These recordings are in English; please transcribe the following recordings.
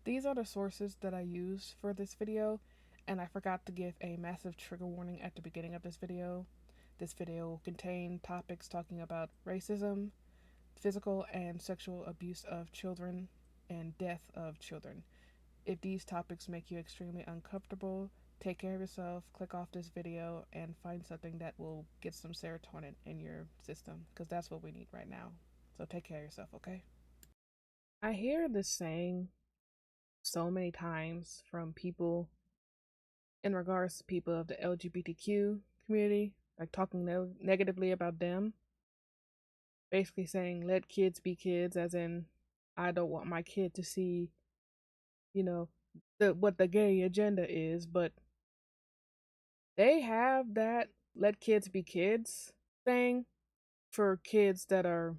These are the sources that I used for this video, and I forgot to give a massive trigger warning at the beginning of this video. This video will contain topics talking about racism, physical and sexual abuse of children, and death of children. If these topics make you extremely uncomfortable, take care of yourself, click off this video, and find something that will get some serotonin in your system, because that's what we need right now. So take care of yourself, okay? I hear this saying so many times from people in regards to people of the LGBTQ community, like talking negatively about them, basically saying let kids be kids, as in I don't want my kid to see, you know, what the gay agenda is, but they have that let kids be kids thing for kids that are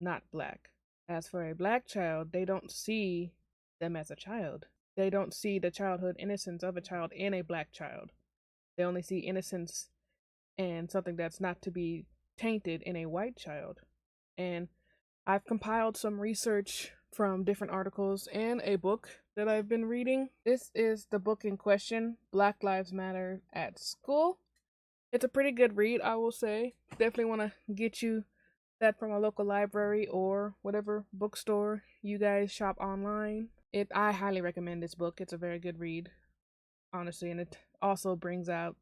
not black. As for a black child, they don't see them as a child. They don't see the childhood innocence of a child in a black child. They only see innocence and something that's not to be tainted in a white child. And I've compiled some research from different articles and a book that I've been reading. This is the book in question, Black Lives Matter at School. It's a pretty good read, I will say. Definitely want to get you that from a local library or whatever bookstore you guys shop online. I highly recommend this book. It's a very good read, honestly, and it also brings out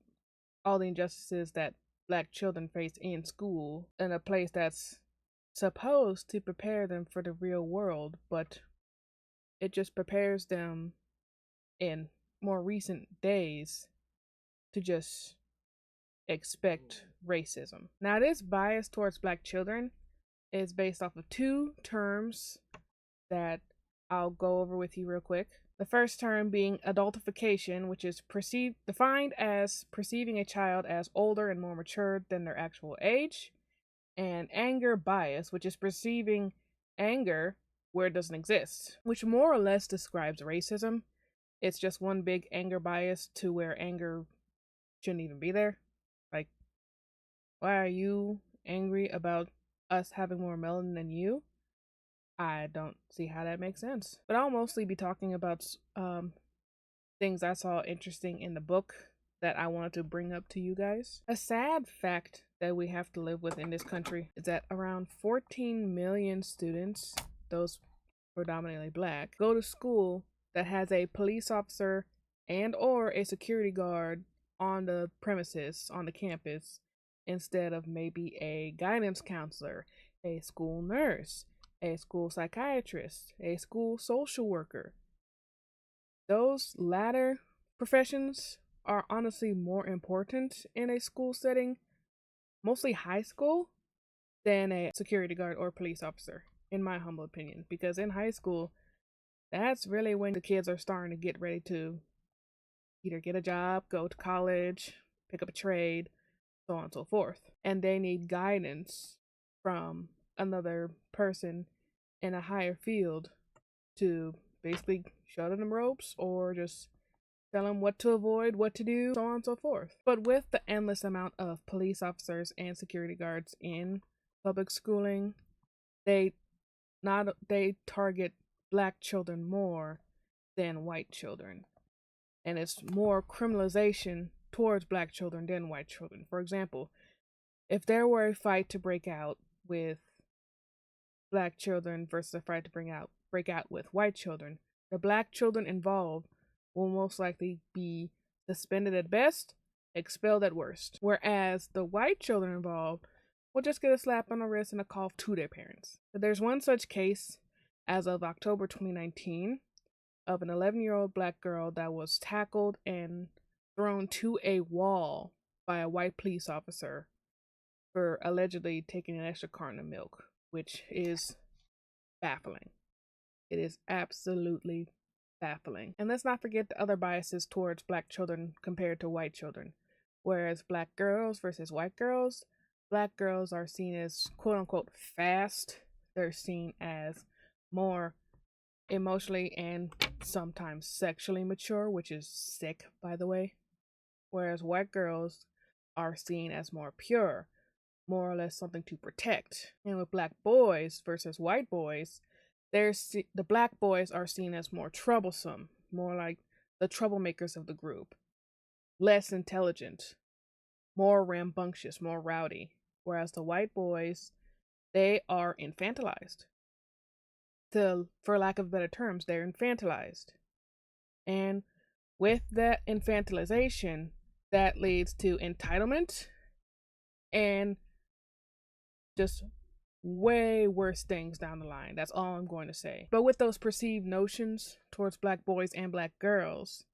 all the injustices that black children face in school, in a place that's supposed to prepare them for the real world, but it just prepares them in more recent days to just expect racism. Now, this bias towards black children is based off of two terms that I'll go over with you real quick. The first term being adultification, which is defined as perceiving a child as older and more mature than their actual age, and anger bias, which is perceiving anger where it doesn't exist, which more or less describes racism. It's just one big anger bias to where anger shouldn't even be there. Like, why are you angry about us having more melanin than you? I don't see how that makes sense. But I'll mostly be talking about things I saw interesting in the book that I wanted to bring up to you guys. A sad fact that we have to live with in this country is that around 14 million students, those predominantly black, go to school that has a police officer and or a security guard on the premises, on the campus, instead of maybe a guidance counselor, a school nurse, a school psychiatrist, a school social worker. Those latter professions are honestly more important in a school setting, mostly high school, than a security guard or police officer, in my humble opinion. Because in high school, that's really when the kids are starting to get ready to either get a job, go to college, pick up a trade, so on and so forth. And they need guidance from another person in a higher field to basically show them ropes or just tell them what to avoid, what to do, so on and so forth. But with the endless amount of police officers and security guards in public schooling, they target black children more than white children. And it's more criminalization towards black children than white children. For example, if there were a fight to break out with black children versus a fight to break out with white children, the black children involved will most likely be suspended at best, expelled at worst. Whereas the white children involved will just get a slap on the wrist and a call to their parents. But there's one such case as of October 2019 of an 11-year-old black girl that was tackled and thrown to a wall by a white police officer for allegedly taking an extra carton of milk, which is baffling. It is absolutely baffling. And let's not forget the other biases towards black children compared to white children. Whereas black girls versus white girls, black girls are seen as quote unquote fast. They're seen as more emotionally and sometimes sexually mature, which is sick, by the way. Whereas white girls are seen as more pure, more or less something to protect. And with black boys versus white boys, the black boys are seen as more troublesome, more like the troublemakers of the group, less intelligent, more rambunctious, more rowdy, whereas the white boys, they are infantilized. For lack of better terms, they're infantilized. And with that infantilization, that leads to entitlement and just way worse things down the line. That's all I'm going to say. But with those perceived notions towards black boys and black girls,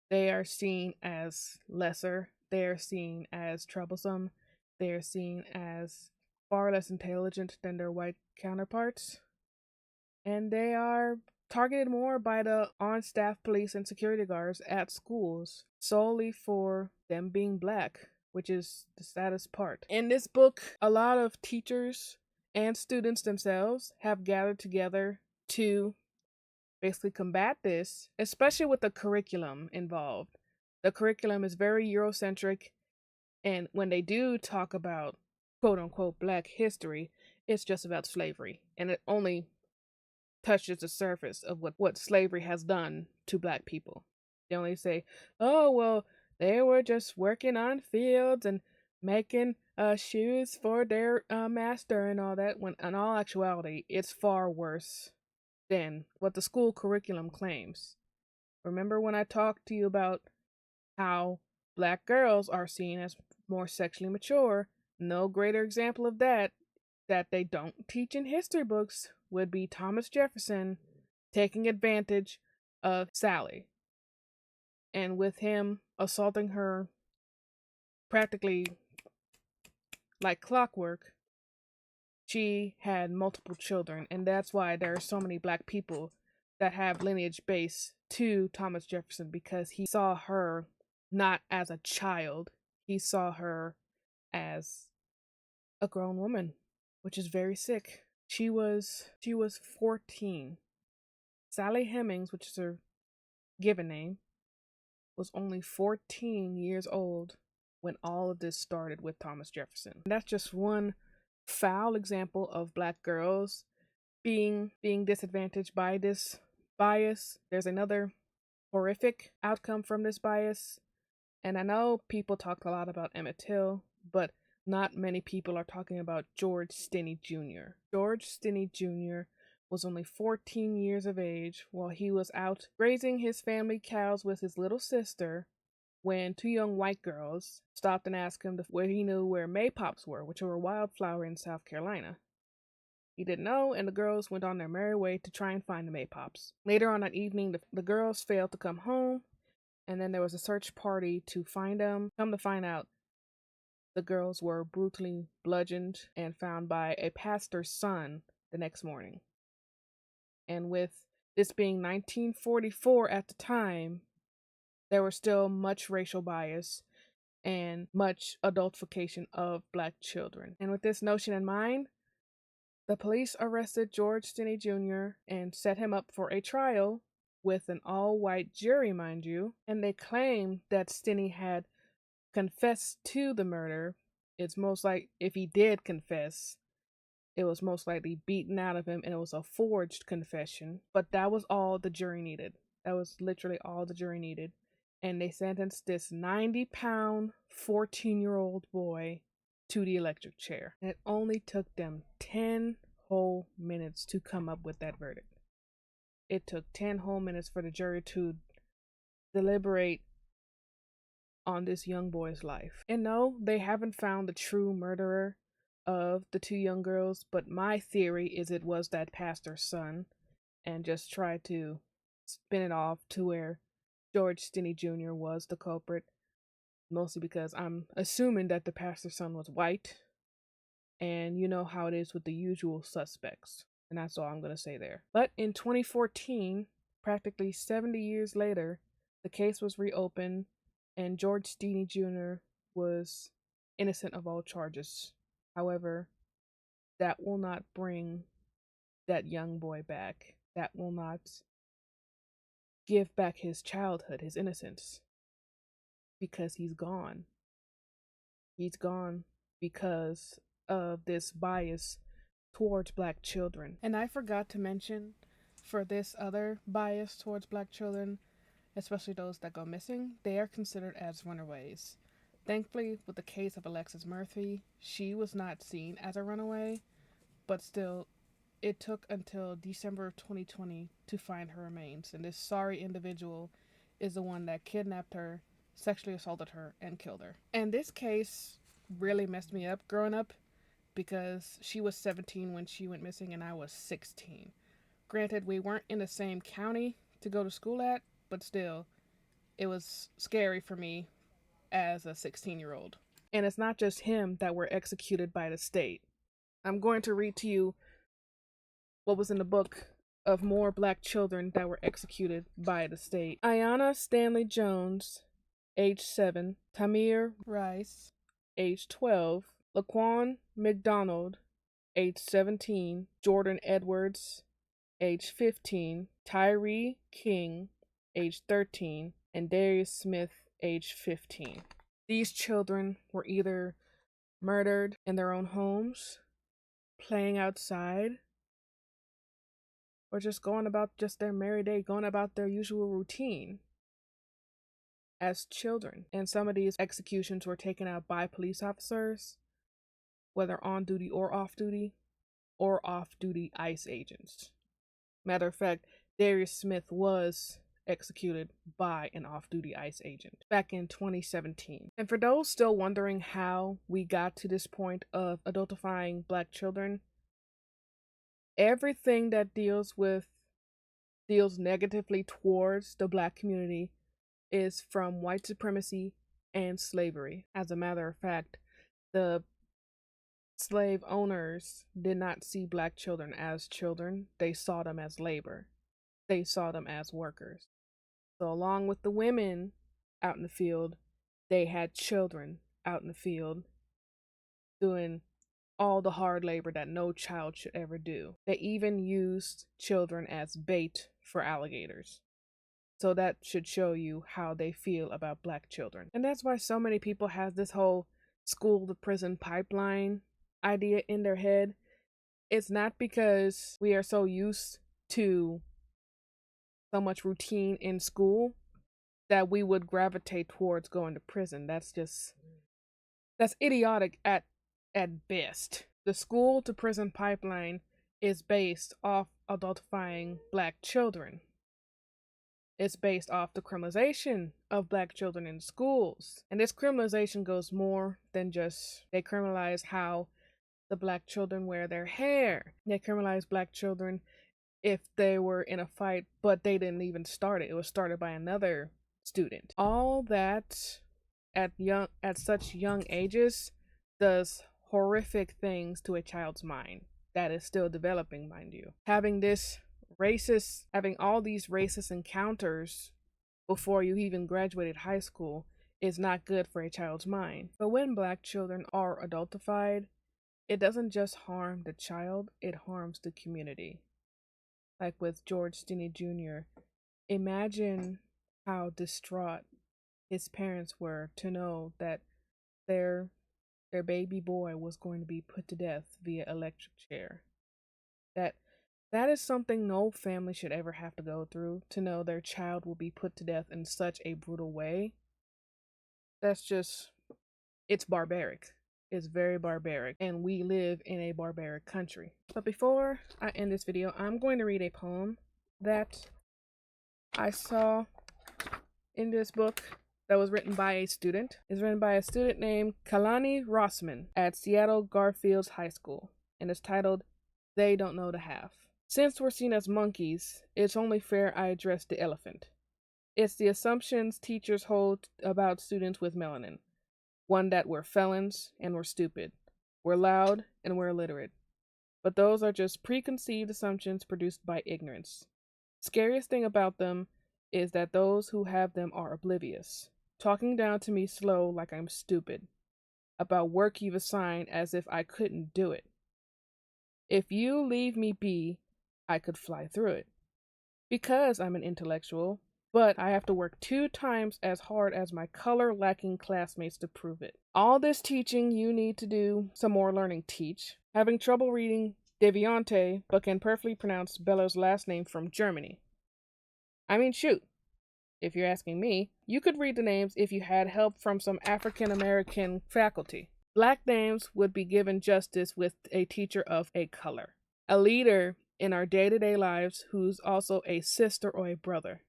they are seen as lesser, they are seen as troublesome, they are seen as far less intelligent than their white counterparts, and they are targeted more by the on-staff police and security guards at schools solely for them being black, which is the saddest part. In this book, a lot of teachers and students themselves have gathered together to basically combat this, especially with the curriculum involved. The curriculum is very Eurocentric, and when they do talk about quote unquote black history, it's just about slavery, and it only touches the surface of what slavery has done to black people. They only say, oh, well, they were just working on fields and making shoes for their master and all that, when in all actuality, it's far worse than what the school curriculum claims. Remember when I talked to you about how black girls are seen as more sexually mature? No greater example of that they don't teach in history books would be Thomas Jefferson taking advantage of Sally, and with him assaulting her practically like clockwork, she had multiple children, and that's why there are so many black people that have lineage base to Thomas Jefferson, because he saw her not as a child, he saw her as a grown woman, which is very sick. She was 14. Sally Hemings, which is her given name, was only 14 years old when all of this started with Thomas Jefferson. And that's just one foul example of black girls being disadvantaged by this bias. There's another horrific outcome from this bias. And I know people talked a lot about Emmett Till, but not many people are talking about George Stinney Jr. George Stinney Jr. was only 14 years of age while he was out grazing his family cows with his little sister when two young white girls stopped and asked him where he knew where maypops were, which were a wildflower in South Carolina. He didn't know, and the girls went on their merry way to try and find the maypops. Later on that evening, the girls failed to come home, and then there was a search party to find them. Come to find out, the girls were brutally bludgeoned and found by a pastor's son the next morning. And with this being 1944 at the time, there was still much racial bias and much adultification of black children. And with this notion in mind, the police arrested George Stinney Jr. and set him up for a trial with an all-white jury, mind you, and they claimed that Stinney had confessed to the murder. It's most like if he did confess, it was most likely beaten out of him and it was a forged confession. But that was all the jury needed. That was literally all the jury needed. And they sentenced this 90-pound, 14-year-old boy to the electric chair. And it only took them 10 whole minutes to come up with that verdict. It took 10 whole minutes for the jury to deliberate on this young boy's life. And no, they haven't found the true murderer of the two young girls, but my theory is it was that pastor's son, and just tried to spin it off to where George Stinney Jr. was the culprit, mostly because I'm assuming that the pastor's son was white, and you know how it is with the usual suspects, and that's all I'm going to say there. But in 2014, practically 70 years later, the case was reopened, and George Stinney Jr. was innocent of all charges. However, that will not bring that young boy back. That will not give back his childhood, his innocence, because he's gone. He's gone because of this bias towards black children. And I forgot to mention, for this other bias towards black children, especially those that go missing, they are considered as runaways. Thankfully, with the case of Alexis Murphy, she was not seen as a runaway, but still, it took until December of 2020 to find her remains, and this sorry individual is the one that kidnapped her, sexually assaulted her, and killed her. And this case really messed me up growing up because she was 17 when she went missing and I was 16. Granted, we weren't in the same county to go to school at, but still, it was scary for me as a 16-year-old. And it's not just him that were executed by the state. I'm going to read to you what was in the book of more black children that were executed by the state. Ayanna Stanley Jones, age 7, Tamir Rice, age 12, Laquan McDonald, age 17, Jordan Edwards, age 15, Tyree King, age 13, and Darius Smith, age 15. These children were either murdered in their own homes, playing outside, or just going about just their merry day, going about their usual routine as children. And some of these executions were taken out by police officers, whether on duty or off-duty ICE agents. Matter of fact, Darius Smith was executed by an off-duty ICE agent back in 2017. And for those still wondering how we got to this point of adultifying black children, everything that deals negatively towards the black community is from white supremacy and slavery. As a matter of fact, the slave owners did not see black children as children. They saw them as labor. They saw them as workers. So along with the women out in the field, they had children out in the field doing all the hard labor that no child should ever do. They even used children as bait for alligators. So that should show you how they feel about black children. And that's why so many people have this whole school to prison pipeline idea in their head. It's not because we are so used to so much routine in school that we would gravitate towards going to prison. That's idiotic at best. The school to prison pipeline is based off adultifying black children. It's based off the criminalization of black children in schools. And this criminalization goes more than just they criminalize how the black children wear their hair. They criminalize black children if they were in a fight, but they didn't even start it. It was started by another student. All that at such young ages does horrific things to a child's mind that is still developing, mind you. Having all these racist encounters before you even graduated high school is not good for a child's mind. But when black children are adultified, it doesn't just harm the child, it harms the community. Like with George Stinney Jr., imagine how distraught his parents were to know that their baby boy was going to be put to death via electric chair. That is something no family should ever have to go through, to know their child will be put to death in such a brutal way. It's barbaric. It's very barbaric, and we live in a barbaric country. But before I end this video, I'm going to read a poem that I saw in this book that was written by a student. It's written by a student named Kalani Rossman at Seattle Garfield High School, and it's titled, "They Don't Know the Half." Since we're seen as monkeys, it's only fair I address the elephant. It's the assumptions teachers hold about students with melanin. One that we're felons and we're stupid. We're loud and we're illiterate. But those are just preconceived assumptions produced by ignorance. Scariest thing about them is that those who have them are oblivious, talking down to me slow like I'm stupid, about work you've assigned as if I couldn't do it. If you leave me be, I could fly through it. Because I'm an intellectual, but I have to work 2 times as hard as my color-lacking classmates to prove it. All this teaching you need to do some more learning. Teach. Having trouble reading Deviante, but can perfectly pronounce Bella's last name from Germany. I mean, shoot, if you're asking me, you could read the names if you had help from some African American faculty. Black names would be given justice with a teacher of a color, a leader in our day to day lives who's also a sister or a brother.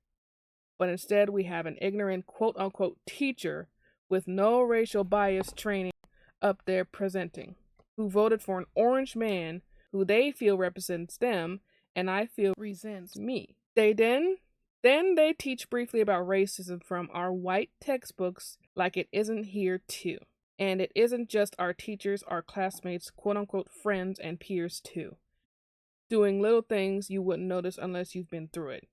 But instead, we have an ignorant quote unquote teacher with no racial bias training up there presenting, who voted for an orange man who they feel represents them and I feel resents me. Then they teach briefly about racism from our white textbooks like it isn't here too. And it isn't just our teachers, our classmates, quote unquote friends and peers too. Doing little things you wouldn't notice unless you've been through it.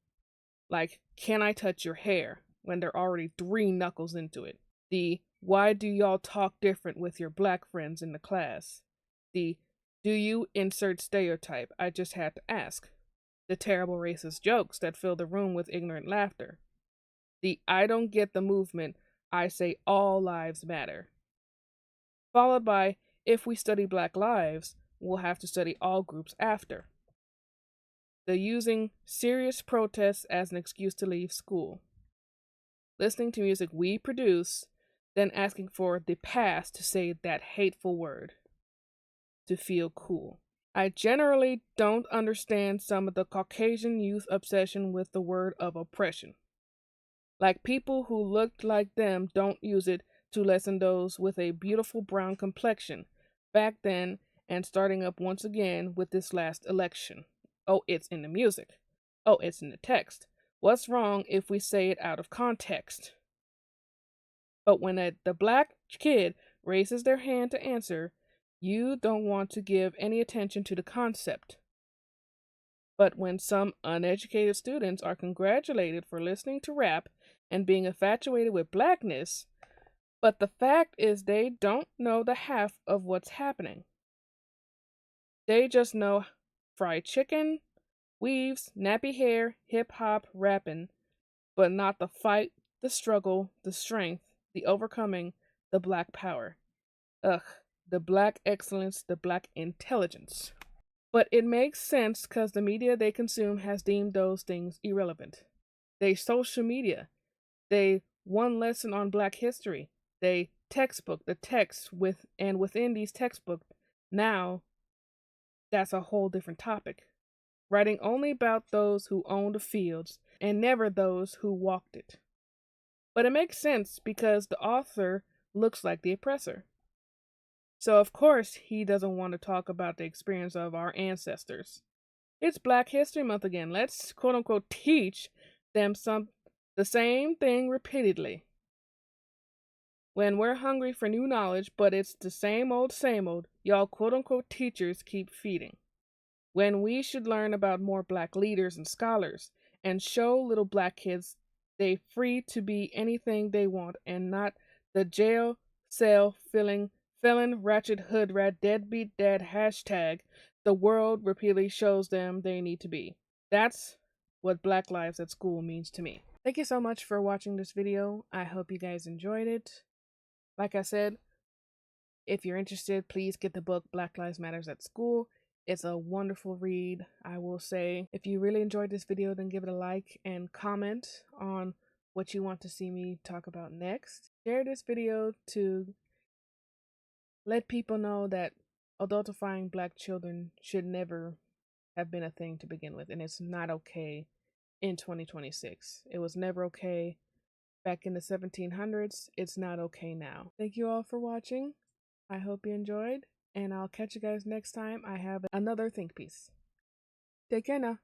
Like, can I touch your hair when they're already 3 knuckles into it? The why do y'all talk different with your black friends in the class? The do you insert stereotype? I just had to ask. The terrible racist jokes that fill the room with ignorant laughter. The I don't get the movement, I say all lives matter. Followed by, if we study black lives, we'll have to study all groups after. The using serious protests as an excuse to leave school. Listening to music we produce, then asking for the past to say that hateful word. To feel cool. I generally don't understand some of the Caucasian youth obsession with the word of oppression. Like people who looked like them don't use it to lessen those with a beautiful brown complexion back then and starting up once again with this last election. Oh, it's in the music. Oh, it's in the text. What's wrong if we say it out of context? But when the black kid raises their hand to answer, you don't want to give any attention to the concept. But when some uneducated students are congratulated for listening to rap and being infatuated with blackness, but the fact is they don't know the half of what's happening. They just know fried chicken, weaves, nappy hair, hip hop, rapping, but not the fight, the struggle, the strength, the overcoming, the black power. Ugh, the black excellence, the black intelligence. But it makes sense because the media they consume has deemed those things irrelevant. They social media, they one lesson on black history, they textbook, the text with and within these textbooks, now that's a whole different topic. Writing only about those who owned the fields and never those who walked it. But it makes sense because the author looks like the oppressor. So, of course, he doesn't want to talk about the experience of our ancestors. It's Black History Month again. Let's quote unquote teach them the same thing repeatedly. When we're hungry for new knowledge, but it's the same old, y'all quote unquote teachers keep feeding. When we should learn about more black leaders and scholars and show little black kids they free to be anything they want and not the jail cell filling felon ratchet hood rat deadbeat dad hashtag the world repeatedly shows them they need to be. That's what Black Lives at School means to me. Thank you so much for watching this video. I hope you guys enjoyed it. Like I said, if you're interested, please get the book Black Lives Matters at School. It's a wonderful read, I will say. If you really enjoyed this video, then give it a like and comment on what you want to see me talk about next. Share this video to let people know that adultifying black children should never have been a thing to begin with, and it's not okay in 2026. It was never okay back in the 1700s. It's not okay now. Thank you all for watching. I hope you enjoyed, and I'll catch you guys next time I have another think piece. Take care now.